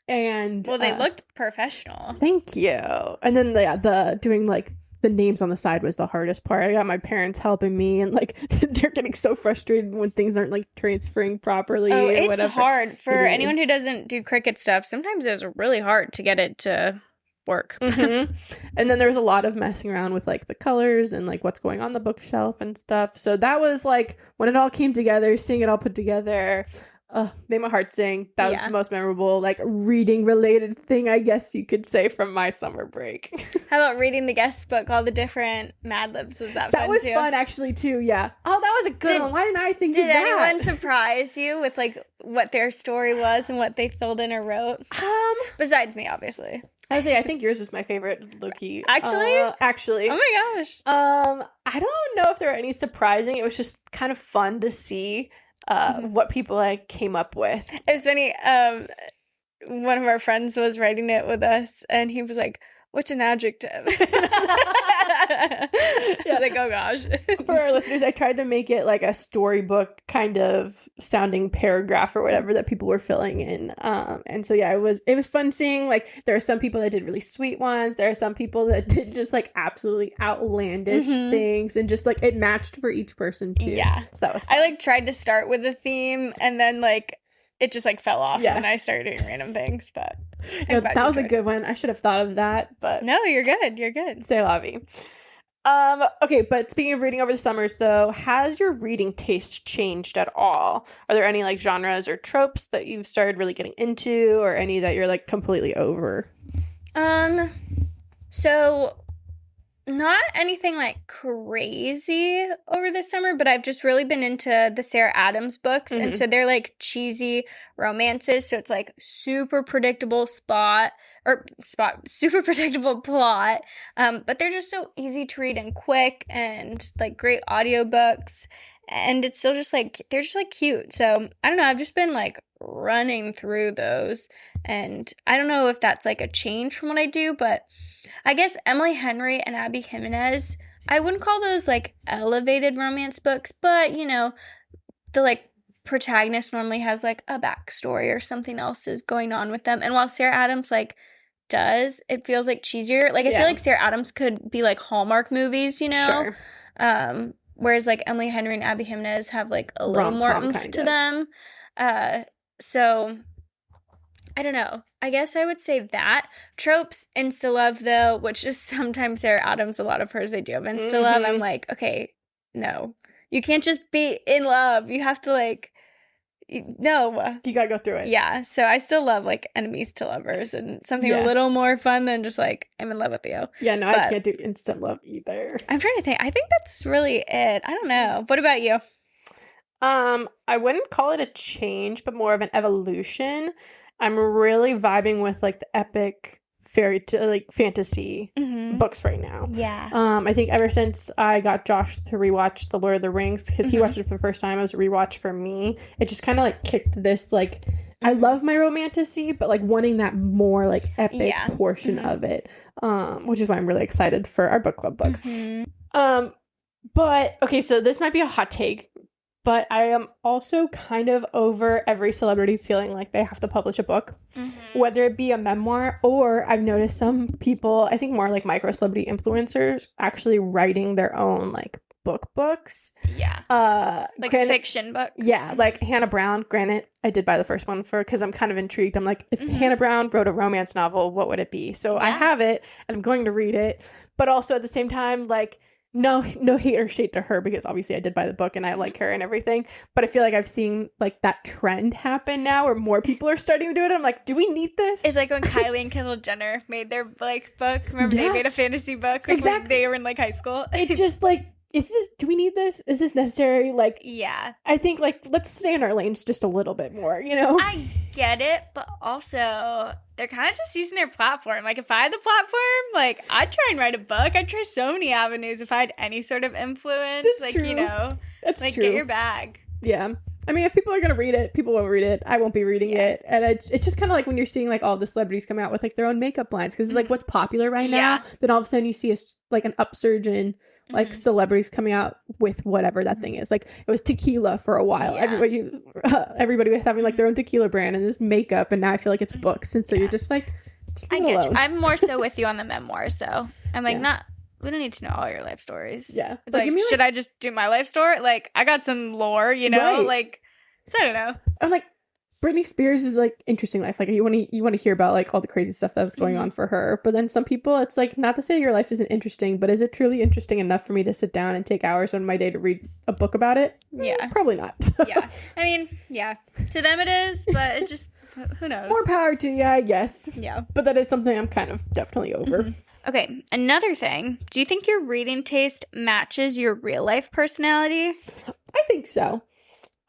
And well, they looked professional. Thank you. And then the doing like the names on the side was the hardest part. I got my parents helping me, and like they're getting so frustrated when things aren't like transferring properly. Oh, it's whatever. hard for anyone who doesn't do Cricut stuff. Sometimes it's really hard to get it to work. And then there was a lot of messing around with like the colors and like what's going on the bookshelf and stuff. So that was like when it all came together, seeing it all put together. Made my heart sing. That was the most memorable, like, reading related thing, I guess you could say, from my summer break. How about reading the guest book, all the different Mad Libs? Was that fun? That was too? fun, actually, too. Yeah. Oh, that was a good one. Why didn't I think of that? Did anyone surprise you with like what their story was and what they filled in or wrote? Besides me, obviously. I would say I think yours was my favorite, Loki. Actually? Actually. Oh my gosh. I don't know if there were any surprising. It was just kind of fun to see what people like came up with. It's funny. One of our friends was writing it with us, and he was like, "What's an adjective?" Yeah. Like, oh gosh. For our listeners, I tried to make it like a storybook kind of sounding paragraph or whatever that people were filling in. And so yeah, it was fun seeing like there are some people that did really sweet ones. There are some people that did just like absolutely outlandish things, and just like it matched for each person too. Yeah. So that was fun. I like tried to start with a theme, and then like it just like fell off, and I started doing random things. But no, that was a good one. I should have thought of that, but no, you're good. You're good. C'est la vie. Okay, but speaking of reading over the summers, though, has your reading taste changed at all? Are there any like genres or tropes that you've started really getting into, or any that you're like completely over? So not anything like crazy over the summer, but I've just really been into the Sarah Adams books, and so they're like cheesy romances, so it's like super predictable super predictable plot, but they're just so easy to read and quick, and like great audiobooks, and it's still just like they're just like cute. So I don't know, I've just been like running through those, and I don't know if that's like a change from what I do, but I guess Emily Henry and Abby Jimenez, I wouldn't call those like elevated romance books, but you know, the like protagonist normally has like a backstory or something else is going on with them. And while Sarah Adams like does, it feels like cheesier. Like I feel like Sarah Adams could be like Hallmark movies, you know? Sure. Whereas like Emily Henry and Abby Jimenez have like a little more oomph to them. So I don't know. I guess I would say that. Tropes, insta-love, though, which is sometimes Sarah Adams, a lot of hers, they do have insta-love. I'm like, okay, no. You can't just be in love. You have to, like, no. You gotta go through it. Yeah, so I still love, like, enemies to lovers and something a little more fun than just, like, I'm in love with you. Yeah, no, I can't do instant love either. I'm trying to think. I think that's really it. I don't know. What about you? I wouldn't call it a change, but more of an evolution. I'm really vibing with like the epic fantasy books right now. Yeah. I think ever since I got Josh to rewatch The Lord of the Rings, because he watched it for the first time, it was a rewatch for me. It just kind of like kicked this like I love my romantasy, but like wanting that more like epic portion of it, which is why I'm really excited for our book club book. But okay, so this might be a hot take. But I am also kind of over every celebrity feeling like they have to publish a book, whether it be a memoir, or I've noticed some people, I think more like micro-celebrity influencers, actually writing their own like books. Yeah. Like a fiction book. Yeah, like Hannah Brown. Granted, I did buy the first one because I'm kind of intrigued. I'm like, if Hannah Brown wrote a romance novel, what would it be? So I have it, and I'm going to read it. But also at the same time, like, no hate or shade to her, because obviously I did buy the book and I like her and everything, but I feel like I've seen like that trend happen now where more people are starting to do it. I'm like, do we need this? It's like when Kylie and Kendall Jenner made their like book. Remember they made a fantasy book? Like, exactly. When they were in like high school. It just like do we need this? Is this necessary? Like, yeah. I think, like, let's stay in our lanes just a little bit more, you know? I get it, but also they're kind of just using their platform. Like, if I had the platform, like, I'd try and write a book. I'd try so many avenues if I had any sort of influence. That's like, true. you know, That's like, true. get your bag. Yeah. I mean, if people are going to read it, people will read it. I won't be reading it. And it's just kind of like when you're seeing, like, all the celebrities come out with, like, their own makeup lines. Because it's, like, what's popular right now. Then all of a sudden you see, an upsurge in, like, celebrities coming out with whatever that thing is. Like, it was tequila for a while. Yeah. Everybody was having, like, their own tequila brand and this makeup. And now I feel like it's books. And so you're just, like, just leave it alone. You. I'm more so with you on the memoirs, though. I'm, like, we don't need to know all your life stories. Yeah. It's like, should I just do my life story? Like, I got some lore, you know? Right. Like, so I don't know. I'm like, Britney Spears is, like, interesting life. Like, you want to hear about, like, all the crazy stuff that was going on for her. But then some people, it's, like, not to say your life isn't interesting, but is it truly interesting enough for me to sit down and take hours on my day to read a book about it? Yeah. Probably not. Yeah. I mean, yeah. To them it is, but it just, who knows? More power to you, I guess. Yeah. But that is something I'm kind of definitely over. Okay, another thing. Do you think your reading taste matches your real life personality? I think so.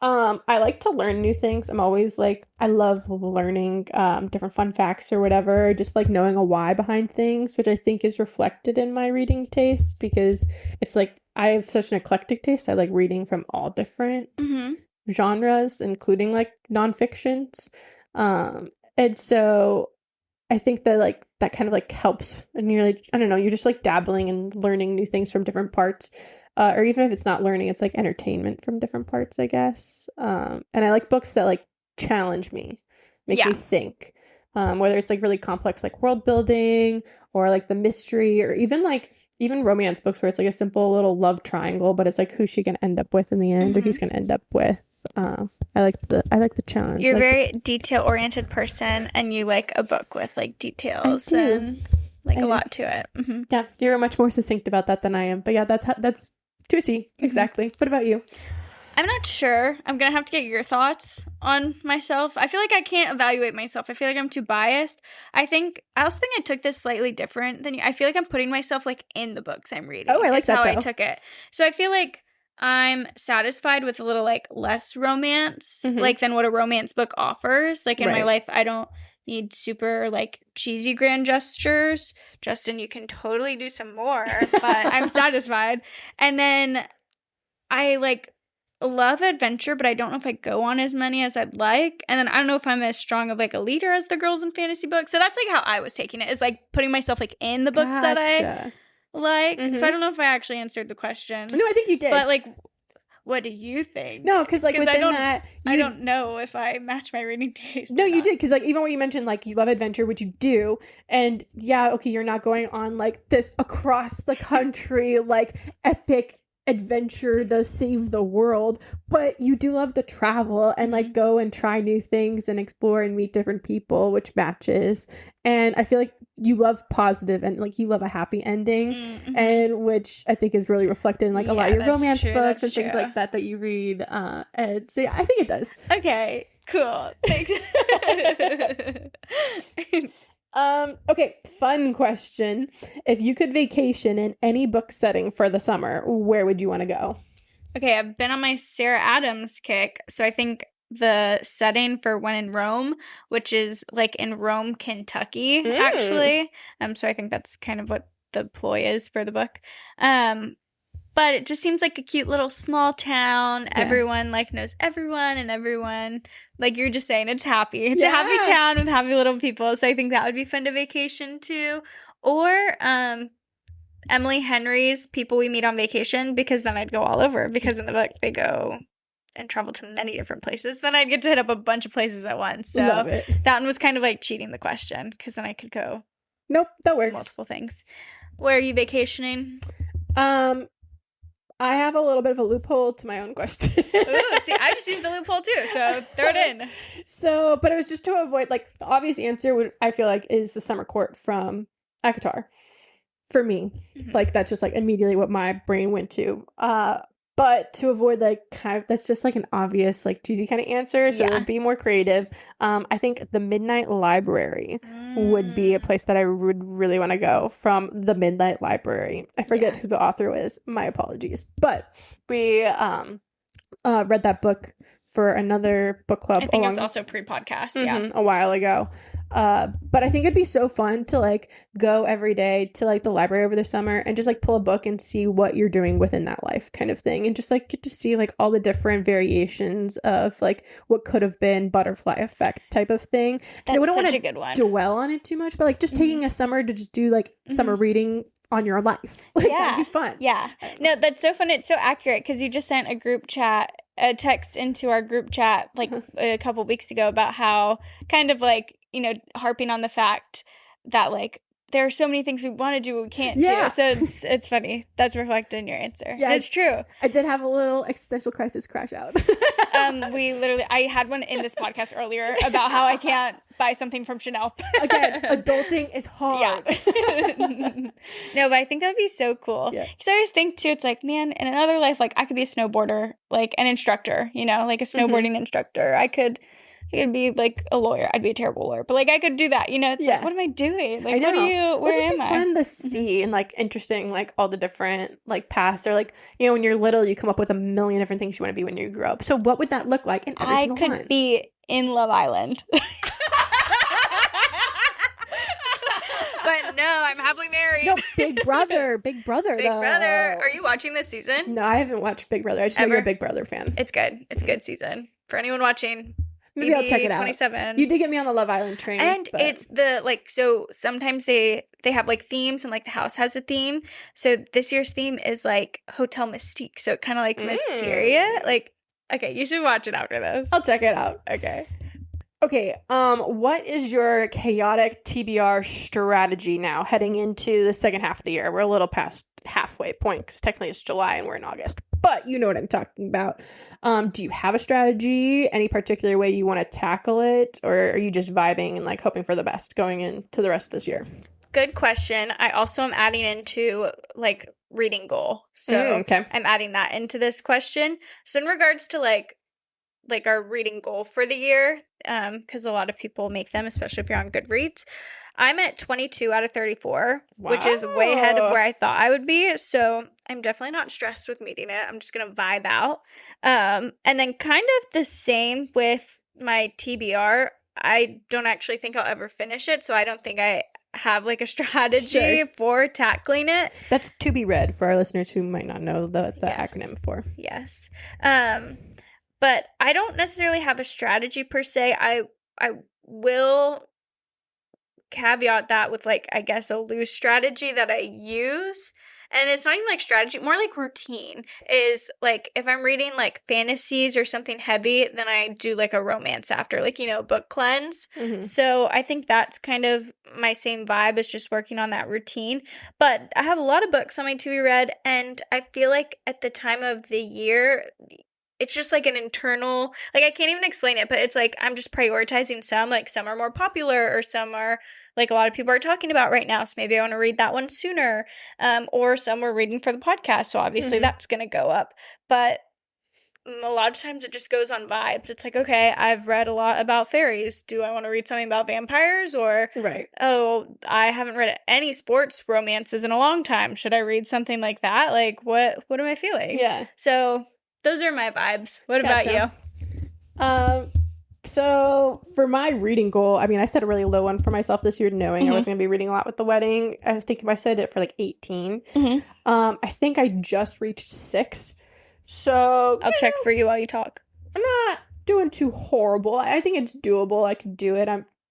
I like to learn new things. I'm always like, I love learning different fun facts or whatever, just like knowing a why behind things, which I think is reflected in my reading taste because it's like I have such an eclectic taste. I like reading from all different genres, including like nonfictions. And so I think that like that kind of like helps, and you're like, I don't know, you're just like dabbling and learning new things from different parts, or even if it's not learning, it's like entertainment from different parts, I guess. And I like books that like challenge me, make me think, whether it's like really complex like world building or like the mystery, or even romance books where it's like a simple little love triangle, but it's like who's she gonna end up with in the end, or he's gonna end up with. I like the challenge. You're a very detail oriented person, and you like a book with like details and like a lot to it. Mm-hmm. Yeah, you're much more succinct about that than I am. But yeah, that's to a T. Exactly. What about you? I'm not sure. I'm going to have to get your thoughts on myself. I feel like I can't evaluate myself. I feel like I'm too biased. I also think I took this slightly different than you. I feel like I'm putting myself like in the books I'm reading. Oh, I like that, how though. I took it. So I feel like I'm satisfied with a little like less romance like than what a romance book offers. Like in my life, I don't need super like cheesy grand gestures. Justin, you can totally do some more, but I'm satisfied. And then I like love adventure, but I don't know if I go on as many as I'd like. And then I don't know if I'm as strong of like a leader as the girls in fantasy books. So that's like how I was taking it, is like putting myself like in the books that I like. So I don't know if I actually answered the question. No, I think you did. But like, what do you think? No, because like within that, I don't know if I match my reading taste. No, you did, because like even when you mentioned like you love adventure, which you do, and yeah, okay, you're not going on like this across the country like epic adventure to save the world, but you do love to travel and like go and try new things and explore and meet different people, which matches. And I feel like you love positive and like you love a happy ending, and which I think is really reflected in like a lot of your romance books and things like that you read. And so yeah, I think it does. Okay, cool. Thanks. Okay, fun question. If you could vacation in any book setting for the summer, where would you want to go? Okay, I've been on my Sarah Adams kick, so I think the setting for When in Rome, which is like in Rome, Kentucky, actually. So I think that's kind of what the ploy is for the book. But it just seems like a cute little small town. Yeah. Everyone like knows everyone, and everyone, like you're just saying, it's happy. It's a happy town with happy little people. So I think that would be fun to vacation to. Or Emily Henry's People We Meet on Vacation, because then I'd go all over. Because in the book they go and travel to many different places. Then I'd get to hit up a bunch of places at once. So love it. That one was kind of like cheating the question, because then I could go. Nope, that works. Multiple things. Where are you vacationing? I have a little bit of a loophole to my own question. Ooh, see, I just used a loophole too, so throw it in. So, but it was just to avoid, like, the obvious answer would, I feel like, is the Summer Court from ACOTAR. For me. Like, that's just, like, immediately what my brain went to. But to avoid like kind of that's just like an obvious like cheesy kind of answer, so be more creative. I think the Midnight Library would be a place that I would really want to go. From the Midnight Library. I forget who the author was. My apologies. But we read that book for another book club. I think it was also pre-podcast, a while ago. But I think it'd be so fun to like go every day to like the library over the summer and just like pull a book and see what you're doing within that life kind of thing, and just like get to see like all the different variations of like what could have been butterfly effect type of thing. That's I wouldn't want a good one. to dwell on it too much, but like just taking a summer to just do like summer reading on your life. Like, that'd be fun. Yeah. No, that's so fun. It's so accurate because you just sent a text into our group chat like a couple weeks ago about how kind of like, you know, harping on the fact that like there are so many things we want to do we can't do. So it's funny. That's reflected in your answer. Yeah, it's true. I did have a little existential crisis crash out. I had one in this podcast earlier about how I can't buy something from Chanel. Again, adulting is hard. No, but I think that would be so cool. Because I always think too, it's like, man, in another life, like I could be a snowboarder, like an instructor, you know, like a snowboarding instructor. I could be like a lawyer. I'd be a terrible lawyer, but like I could do that. You know, it's like, what am I doing? Like, I know. Where am I? Fun to see and like interesting, like all the different like paths. Or like, you know, when you're little, you come up with a million different things you want to be when you grow up. So what would that look like in every single one? I could be in Love Island. But no, I'm happily married. No, Big Brother. Big Brother. Big Brother. Are you watching this season? No, I haven't watched Big Brother. I just know you're a Big Brother fan. It's good. It's a good season. For anyone watching, maybe I'll check it 27. out. You did get me on the Love Island train. And it's the, like, so sometimes they have, like, themes, and, like, the house has a theme. So this year's theme is, like, Hotel Mystique. So kind of, like, Mysteria. Like, okay, you should watch it after this. I'll check it out. Okay, what is your chaotic TBR strategy now heading into the second half of the year? We're a little past halfway point because technically it's July and we're in August, but you know what I'm talking about. Do you have a strategy? Any particular way you want to tackle it? Or are you just vibing and like hoping for the best going into the rest of this year? Good question. I also am adding into like reading goal. So I'm adding that into this question. So in regards to like our reading goal for the year, because a lot of people make them, especially if you're on Goodreads. I'm at 22 out of 34, which is way ahead of where I thought I would be. So I'm definitely not stressed with meeting it. I'm just going to vibe out. And then kind of the same with my TBR. I don't actually think I'll ever finish it. So I don't think I have like a strategy for tackling it. That's to be read for our listeners who might not know the acronym for. Yes. But I don't necessarily have a strategy per se. I will caveat that with like, I guess, a loose strategy that I use. And it's not even like strategy, more like routine is like if I'm reading like fantasies or something heavy, then I do like a romance after, like, you know, book cleanse. So I think that's kind of my same vibe, is just working on that routine. But I have a lot of books on my to be read, and I feel like at the time of the year, it's just like an internal, like I can't even explain it, but it's like I'm just prioritizing some, like some are more popular or some are like a lot of people are talking about right now. So maybe I want to read that one sooner. Or some we're reading for the podcast. So obviously that's going to go up. But a lot of times it just goes on vibes. It's like, okay, I've read a lot about fairies. Do I want to read something about vampires? Or, oh, I haven't read any sports romances in a long time. Should I read something like that? Like, what am I feeling? Yeah. So those are my vibes. What about you? So for my reading goal, I mean, I set a really low one for myself this year, knowing I was going to be reading a lot with the wedding. I was thinking if I set it for like 18. I think I just reached 6. So I'll check for you while you talk. I'm not doing too horrible. I think it's doable. I could do it.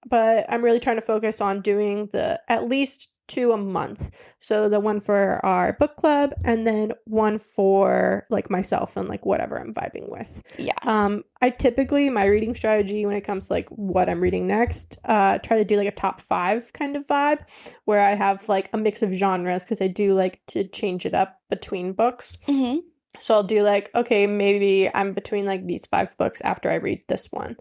But I'm really trying to focus on doing at least 2 a month. So the one for our book club and then one for like myself and like whatever I'm vibing with. Yeah. I typically, my reading strategy when it comes to like what I'm reading next, try to do like a top 5 kind of vibe where I have like a mix of genres, because I do like to change it up between books. So I'll do like, okay, maybe I'm between like these 5 books after I read this one.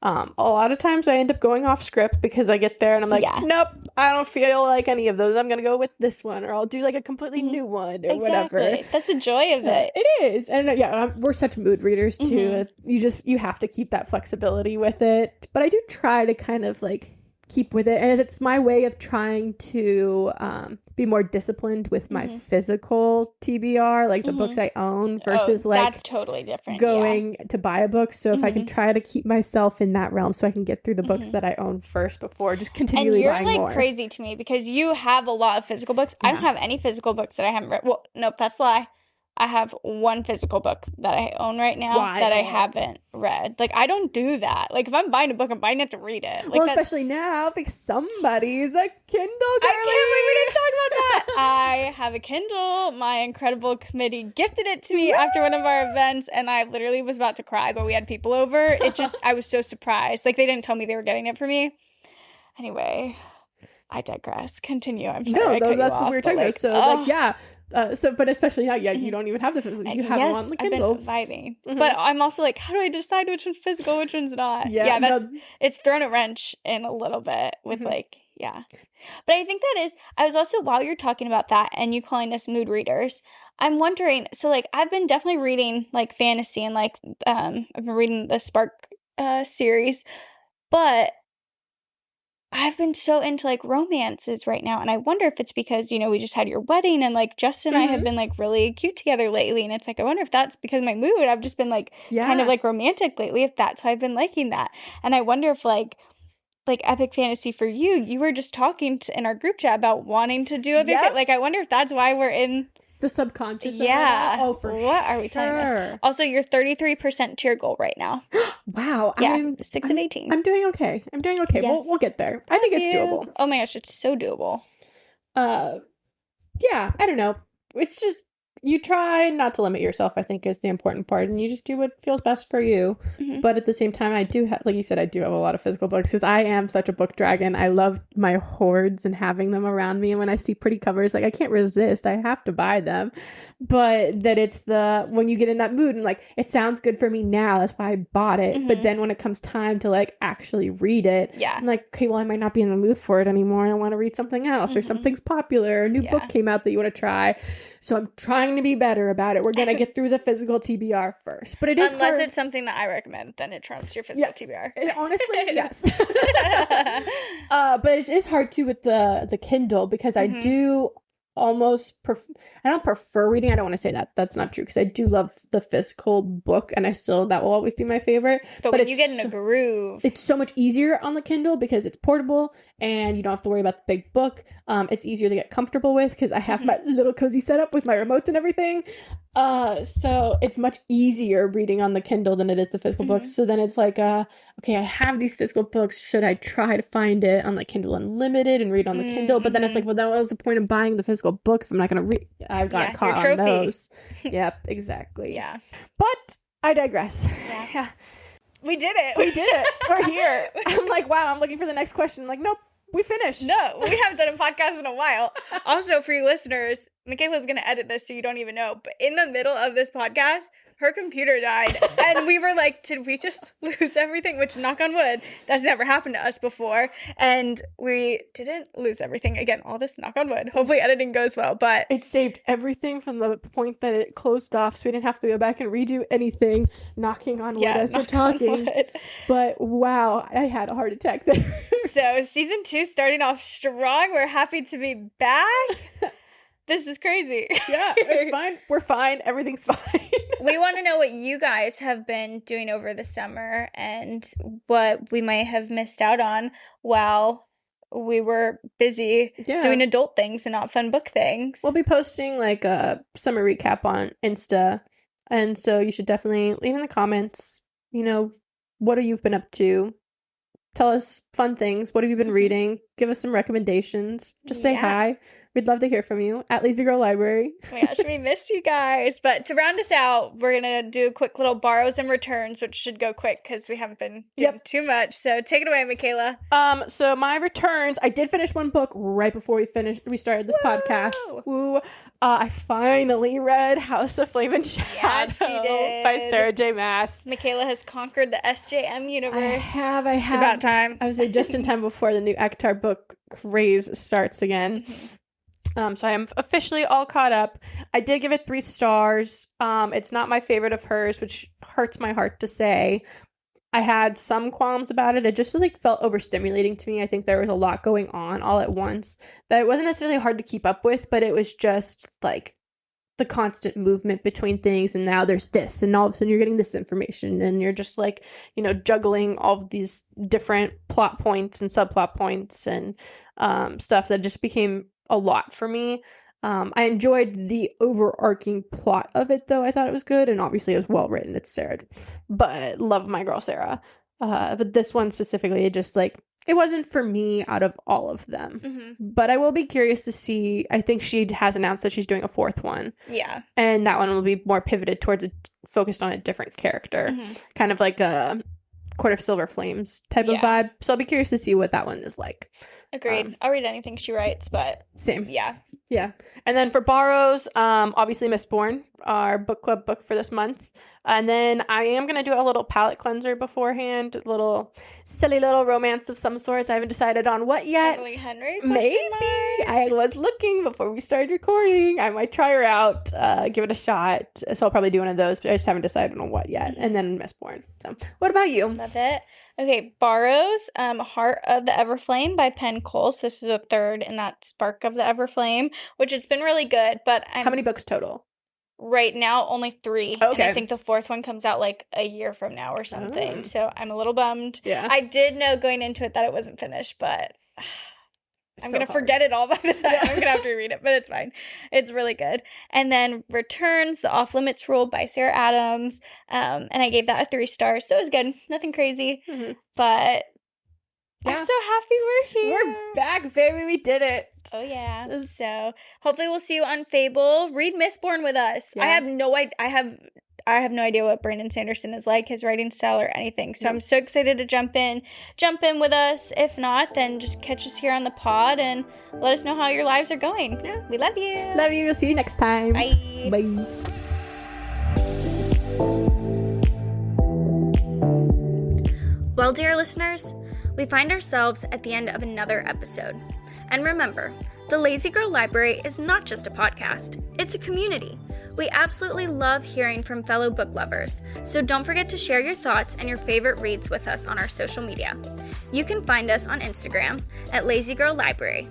A lot of times I end up going off script because I get there and I'm like, nope, I don't feel like any of those. I'm going to go with this one, or I'll do like a completely new one or whatever. That's the joy of it. It is. And we're such mood readers too. You have to keep that flexibility with it. But I do try to kind of like keep with it, and it's my way of trying to be more disciplined with my physical TBR, like the books I own, versus like that's totally different going to buy a book. So if I can try to keep myself in that realm so I can get through the books that I own first before just continually buying more. And you're like crazy to me because you have a lot of physical books. I don't have any physical books that I haven't read. Well, nope, that's a lie. I have one physical book that I own right now that I haven't read. Like, I don't do that. Like, if I'm buying a book, I'm buying it to read it. Like, especially now because somebody's a Kindle girly. I can't believe we didn't talk about that. I have a Kindle. My incredible committee gifted it to me after one of our events, and I literally was about to cry, but we had people over. I was so surprised. Like, they didn't tell me they were getting it for me. Anyway, I digress. Continue. I'm sorry. No, that's what we were talking about. So, but especially now, you don't even have the physical. You have them on the Kindle. I've been vibing. But I'm also like, how do I decide which one's physical, which one's not? It's thrown a wrench in a little bit with But I think that is, I was also, while you're talking about that and you calling us mood readers, I'm wondering, so like, I've been definitely reading like fantasy and like, I've been reading the Spark series, but I've been so into like romances right now, and I wonder if it's because, we just had your wedding, and like Justin and I have been like really cute together lately, and it's like I wonder if that's because of my mood. I've just been like kind of like romantic lately, if that's why I've been liking that. And I wonder if like epic fantasy for you were just talking in our group chat about wanting to do other things. Like I wonder if that's why we're in the subconscious. For sure. What are we telling us? Also, you're 33% to your goal right now. Wow. Yeah, 6 of 18. I'm doing okay. Yes. We'll get there. I think it's doable. Oh my gosh, it's so doable. Yeah, I don't know. It's just, you try not to limit yourself, I think, is the important part, and you just do what feels best for you. But at the same time, I do have, like you said, I do have a lot of physical books because I am such a book dragon. I love my hoards and having them around me, and when I see pretty covers, like I can't resist. I have to buy them. But that it's when you get in that mood and like it sounds good for me now, that's why I bought it. But then when it comes time to like actually read it, I'm like, okay, well, I might not be in the mood for it anymore, and I want to read something else, or something's popular, or a new book came out that you want to try. So I'm trying to be better about it. We're gonna get through the physical TBR first, but it is unless hard. It's something that I recommend, then it trumps your physical TBR. And honestly, yes. But it is hard too with the Kindle because I do almost I don't prefer reading. I don't want to say that. That's not true because I do love the physical book, and that will always be my favorite. But when you get in a groove, it's so much easier on the Kindle because it's portable and you don't have to worry about the big book. It's easier to get comfortable with because I have my little cozy setup with my remotes and everything. So it's much easier reading on the Kindle than it is the physical books. So then it's like, okay, I have these physical books. Should I try to find it on like Kindle Unlimited and read on the Kindle? But then it's like, well, then what was the point of buying the physical book if I'm not going to read? I've got caught on those. Yep, exactly. Yeah. But I digress. Yeah. We did it. We're here. I'm like, wow, I'm looking for the next question. I'm like, nope. We finished. No, we haven't done a podcast in a while. Also, for you listeners, Mikayla's going to edit this so you don't even know. But in the middle of this podcast, her computer died. And we were like, did we just lose everything? Which, knock on wood, that's never happened to us before. And we didn't lose everything. Again, all this, knock on wood. Hopefully editing goes well. But it saved everything from the point that it closed off. So we didn't have to go back and redo anything. Knocking on wood as we're talking. But wow, I had a heart attack there. So season 2 starting off strong. We're happy to be back. This is crazy. Yeah, it's fine. We're fine. Everything's fine. We want to know what you guys have been doing over the summer and what we might have missed out on while we were busy doing adult things and not fun book things. We'll be posting like a summer recap on Insta. And so you should definitely leave in the comments, what have you been up to? Tell us fun things. What have you been reading? give us some recommendations. Just say hi. We'd love to hear from you at Lazy Girl Library. Oh my gosh, we miss you guys. But to round us out, we're going to do a quick little borrows and returns, which should go quick because we haven't been doing too much. So take it away, Mikayla. So my returns, I did finish one book right before we started this podcast. Woo! I finally read House of Flame and Shadow by Sarah J. Maas. Mikayla has conquered the SJM universe. I have. It's about time. I would say just in time before the new Ektar book craze starts again. So I am officially all caught up. I did give it 3 stars. It's not my favorite of hers, which hurts my heart to say. I had some qualms about it. It just felt overstimulating to me. I think there was a lot going on all at once that it wasn't necessarily hard to keep up with, but it was just the constant movement between things, and now there's this, and all of a sudden you're getting this information, and you're just juggling all of these different plot points and subplot points and stuff that just became a lot for me. I enjoyed the overarching plot of it, though. I thought it was good, and obviously it was well written. It's Sarah, but love my girl Sarah. But this one specifically, it just it wasn't for me out of all of them. Mm-hmm. But I will be curious to see. I think she has announced that she's doing a 4th one. Yeah, and that one will be more pivoted towards focused on a different character, kind of like a Court of Silver Flames type of vibe. So I'll be curious to see what that one is like. Agreed. I'll read anything she writes, but same. Yeah. And then for borrows, obviously Mistborn, our book club book for this month. And then I am going to do a little palette cleanser beforehand, a little silly little romance of some sorts. I haven't decided on what yet. Emily Henry? Maybe. I was looking before we started recording. I might try her out, give it a shot. So I'll probably do one of those, but I just haven't decided on what yet. And then Mistborn. So what about you? Love it. Okay, borrows, Heart of the Everflame by Penn Cole. So this is a 3rd in that Spark of the Everflame, which it's been really good. But how many books total? Right now, only 3. Okay. And I think the 4th one comes out a year from now or something. So I'm a little bummed. Yeah. I did know going into it that it wasn't finished, but I'm going to forget it all by the time. I'm going to have to reread it, but it's fine. It's really good. And then Returns, The Off Limits Rule by Sarah Adams. And I gave that a 3 stars. So it was good. Nothing crazy. Mm-hmm. But I'm so happy we're here. We're back, baby. We did it. Oh, yeah. So hopefully we'll see you on Fable. Read Mistborn with us. Yeah. I have no idea what Brandon Sanderson is like, his writing style or anything. So I'm so excited to jump in with us. If not, then just catch us here on the pod and let us know how your lives are going. Yeah. We love you. Love you. We'll see you next time. Bye. Bye. Well, dear listeners, we find ourselves at the end of another episode. And remember, the Lazy Girl Library is not just a podcast, it's a community. We absolutely love hearing from fellow book lovers, so don't forget to share your thoughts and your favorite reads with us on our social media. You can find us on Instagram at Lazy Girl Library.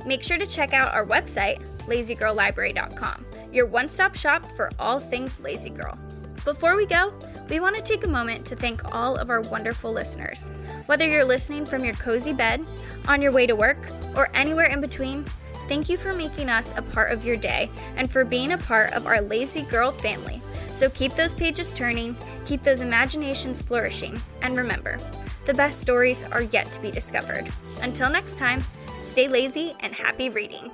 Make sure to check out our website, lazygirllibrary.com, your one-stop shop for all things Lazy Girl. Before we go, we want to take a moment to thank all of our wonderful listeners. Whether you're listening from your cozy bed, on your way to work, or anywhere in between, thank you for making us a part of your day and for being a part of our Lazy Girl family. So keep those pages turning, keep those imaginations flourishing, and remember, the best stories are yet to be discovered. Until next time, stay lazy and happy reading.